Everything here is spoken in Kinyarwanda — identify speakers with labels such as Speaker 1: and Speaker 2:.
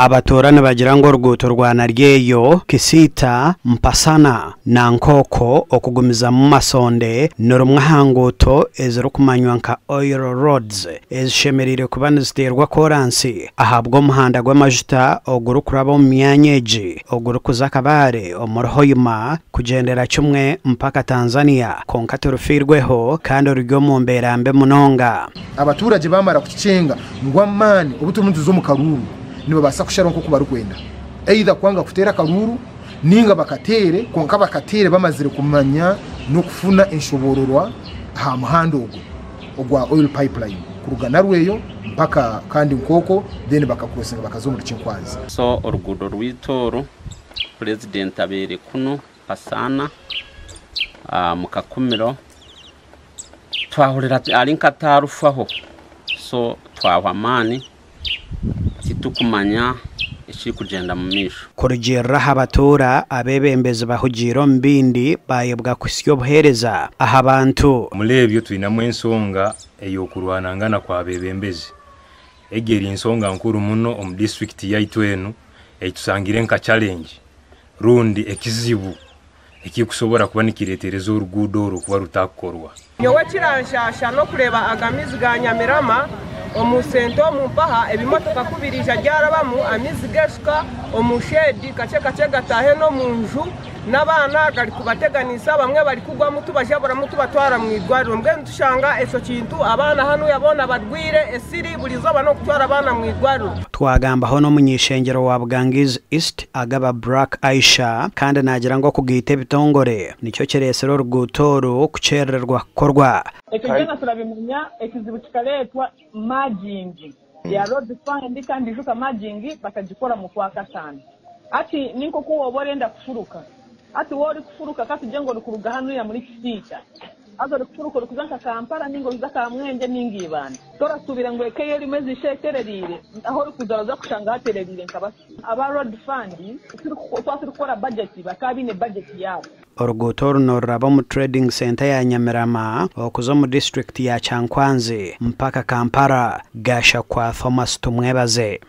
Speaker 1: abatorana bagira ngo ruguto rwa Naryeyo Kisita Mpasana na Nkoko okugumiza mu masonde norumwe hanguto ezero kumanywa nka oil roads ezishemerire kubana ziterwa koransi ahabwo umuhanda gw'amajuta oguru kuraba mu myanyeji oguru kuzakabare omorohoyuma kugendera cyumwe mpaka Tanzania konkate rufirweho kandi uryo mu mberambe munonga
Speaker 2: abaturage bamara kucenga ngwamani obutumuntu zo mu karuru nibo basa kusharonko kubarukwenda either kwanga kutera karuru ninga bakatere konka bakatere bamazire kumanya no kufuna inshobororwa ha muhando ogwa oil pipeline kurugana rweyo mpaka kandi Nkoko then bakakrosinga bakazomura Chinkwanzi.
Speaker 3: So orugudo rwitoro president abere kuno Pasana mukakumiro twahurira ari nkatarufaho so twahwamani situkumanya ishi kugenda mu misho
Speaker 1: kurugera habatura abebembeze bahugiro mbindi bayebwa kusyo buhereza aha abantu
Speaker 4: mulebyo twinamwe ensonga eyo kurwanangana kwa bebembeze egeri ensonga nkuru muno om district yaitwenu etusangire nka challenge rundi ekizibu ekikusobora kuba nikiretereza urugudo rukuba rutakorwa
Speaker 5: yowe kiranshasha no kureba agamizi ga Nyamirama omusento mumpaha ebimotoka kubirija ryarabamu amizi geshuka omushedi kace gatahe no munju nabana gali kubateganisa bamwe bari kugwa mutu bajabura mutu batwara mwigwariro mbwe ntushanga eso kintu abana hano yabona badwire esiri bulizoba no kutwara abana mwigwariro
Speaker 1: twagamba hono munyishengero wa Bwangiz East agaba Black Aisha kandi nagira ngo kugite bitongore nicyo keresero rugutoro kucererwa korwa
Speaker 6: ekigena turabimenya ekizibu kikaletwa marging ya road fund kandi juka marging bakagikora mu kwa katano ati ninko kuwo borenda kufuruka ati wori kufuruka kati jengo rukuruga hano ya muri Kisita azo rukufuruka rukuzanka Kampala ningo zaka Mwenge ningibana tora subira ngo ekeyeri mezi shekererire aho rukuzaza kushanga hatererire nkabasi aba road fund turi gukora budget bakabine budget yabo
Speaker 1: Oruguto runoraba mu trading center ya Nyamirama okuzo mu district ya Chinkwanzi mpaka Kampala gasha kwa Thomas Tumwebaze.